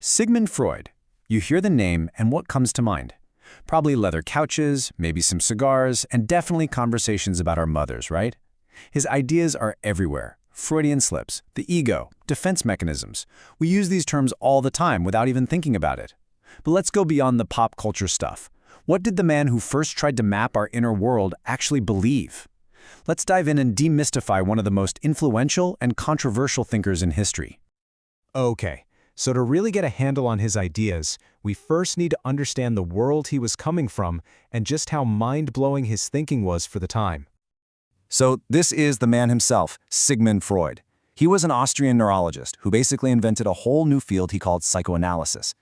Sigmund Freud. You hear the name and what comes to mind? Probably leather couches, maybe some cigars, and definitely conversations about our mothers, right? His ideas are everywhere. Freudian slips, the ego, defense mechanisms. We use these terms all the time without even thinking about it. But let's go beyond the pop culture stuff. What did the man who first tried to map our inner world actually believe? Let's dive in and demystify one of the most influential and controversial thinkers in history. Okay, so to really get a handle on his ideas, we first need to understand the world he was coming from and just how mind-blowing his thinking was for the time. So this is the man himself, Sigmund Freud. He was an Austrian neurologist who basically invented a whole new field he called psychoanalysis.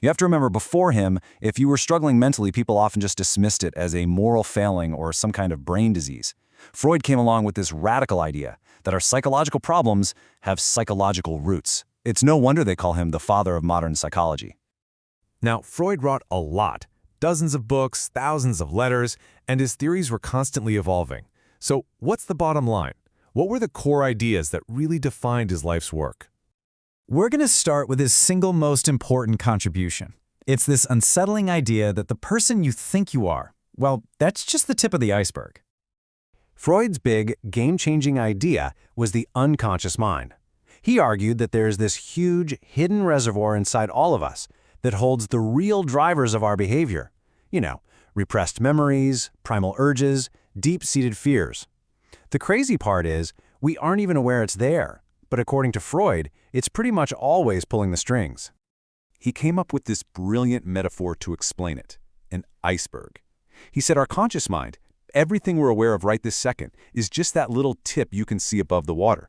You have to remember, before him, if you were struggling mentally, people often just dismissed it as a moral failing or some kind of brain disease. Freud came along with this radical idea that our psychological problems have psychological roots. It's no wonder they call him the father of modern psychology. Now, Freud wrote a lot, dozens of books, thousands of letters, and his theories were constantly evolving. So what's the bottom line? What were the core ideas that really defined his life's work? We're going to start with his single most important contribution. It's this unsettling idea that the person you think you are, well, that's just the tip of the iceberg. Freud's big, game-changing idea was the unconscious mind. He argued that there's this huge, hidden reservoir inside all of us that holds the real drivers of our behavior. You know, repressed memories, primal urges, deep-seated fears. The crazy part is, we aren't even aware it's there, but according to Freud, it's pretty much always pulling the strings. He came up with this brilliant metaphor to explain it: an iceberg. He said our conscious mind, everything we're aware of right this second, is just that little tip you can see above the water.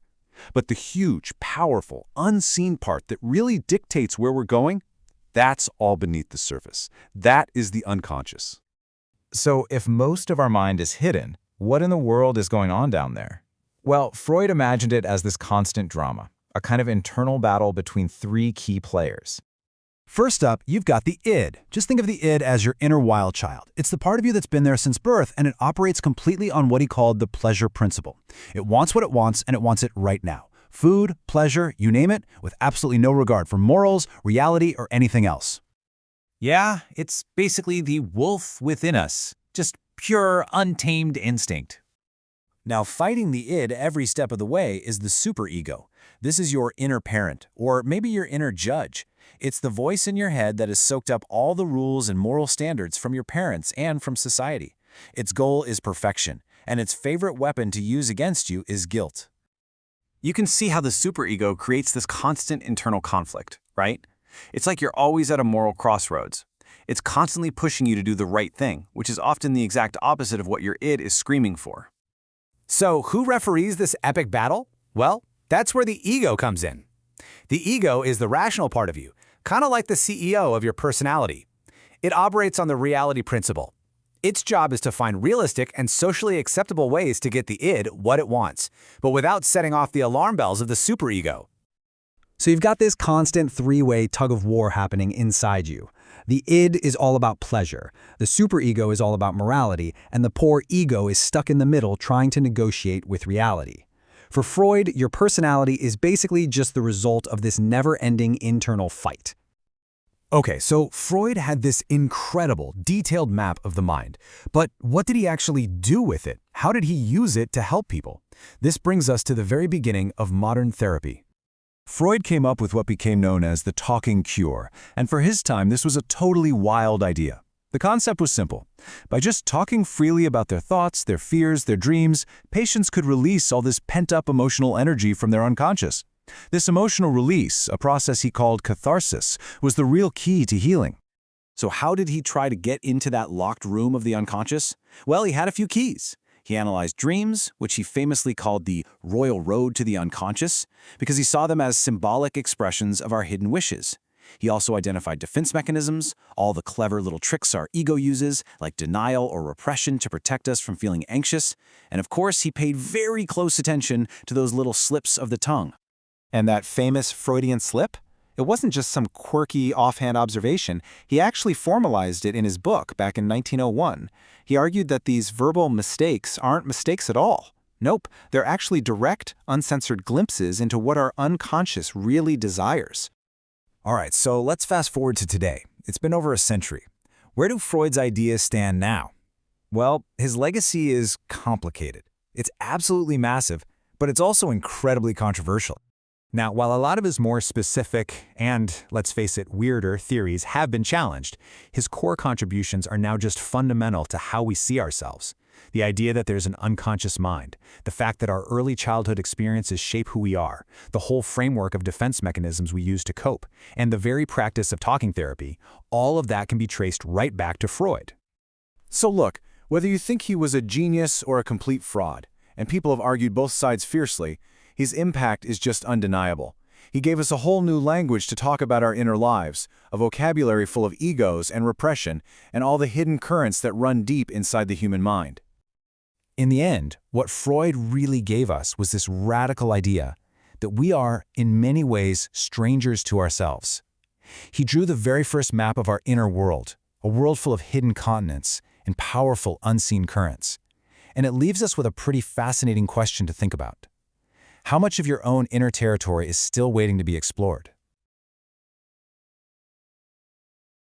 But the huge, powerful, unseen part that really dictates where we're going, that's all beneath the surface. That is the unconscious. So if most of our mind is hidden, what in the world is going on down there? Well, Freud imagined it as this constant drama, a kind of internal battle between three key players. First up, you've got the id. Just think of the id as your inner wild child. It's the part of you that's been there since birth, and it operates completely on what he called the pleasure principle. It wants what it wants, and it wants it right now. Food, pleasure, you name it, with absolutely no regard for morals, reality, or anything else. Yeah, it's basically the wolf within us. Just pure, untamed instinct. Now, fighting the id every step of the way is the superego. This is your inner parent, or maybe your inner judge. It's the voice in your head that has soaked up all the rules and moral standards from your parents and from society. Its goal is perfection, and its favorite weapon to use against you is guilt. You can see how the superego creates this constant internal conflict, right? It's like you're always at a moral crossroads. It's constantly pushing you to do the right thing, which is often the exact opposite of what your id is screaming for. So who referees this epic battle? Well, that's where the ego comes in. The ego is the rational part of you, kind of like the CEO of your personality. It operates on the reality principle. Its job is to find realistic and socially acceptable ways to get the id what it wants, but without setting off the alarm bells of the superego. So you've got this constant three-way tug-of-war happening inside you. The id is all about pleasure, the superego is all about morality, and the poor ego is stuck in the middle trying to negotiate with reality. For Freud, your personality is basically just the result of this never-ending internal fight. Okay, so Freud had this incredible, detailed map of the mind. But what did he actually do with it? How did he use it to help people? This brings us to the very beginning of modern therapy. Freud came up with what became known as the talking cure, and for his time this was a totally wild idea. The concept was simple. By just talking freely about their thoughts, their fears, their dreams, patients could release all this pent-up emotional energy from their unconscious. This emotional release, a process he called catharsis, was the real key to healing. So how did he try to get into that locked room of the unconscious? Well, he had a few keys. He analyzed dreams, which he famously called the royal road to the unconscious, because he saw them as symbolic expressions of our hidden wishes. He also identified defense mechanisms, all the clever little tricks our ego uses, like denial or repression to protect us from feeling anxious. And of course, he paid very close attention to those little slips of the tongue. And that famous Freudian slip? It wasn't just some quirky, offhand observation. He actually formalized it in his book back in 1901. He argued that these verbal mistakes aren't mistakes at all. Nope, they're actually direct, uncensored glimpses into what our unconscious really desires. All right, so let's fast forward to today. It's been over a century. Where do Freud's ideas stand now? Well, his legacy is complicated. It's absolutely massive, but it's also incredibly controversial. Now, while a lot of his more specific and, let's face it, weirder theories have been challenged, his core contributions are now just fundamental to how we see ourselves. The idea that there's an unconscious mind, the fact that our early childhood experiences shape who we are, the whole framework of defense mechanisms we use to cope, and the very practice of talking therapy, all of that can be traced right back to Freud. So look, whether you think he was a genius or a complete fraud, and people have argued both sides fiercely, his impact is just undeniable. He gave us a whole new language to talk about our inner lives, a vocabulary full of egos and repression, and all the hidden currents that run deep inside the human mind. In the end, what Freud really gave us was this radical idea that we are, in many ways, strangers to ourselves. He drew the very first map of our inner world, a world full of hidden continents and powerful unseen currents. And it leaves us with a pretty fascinating question to think about. How much of your own inner territory is still waiting to be explored?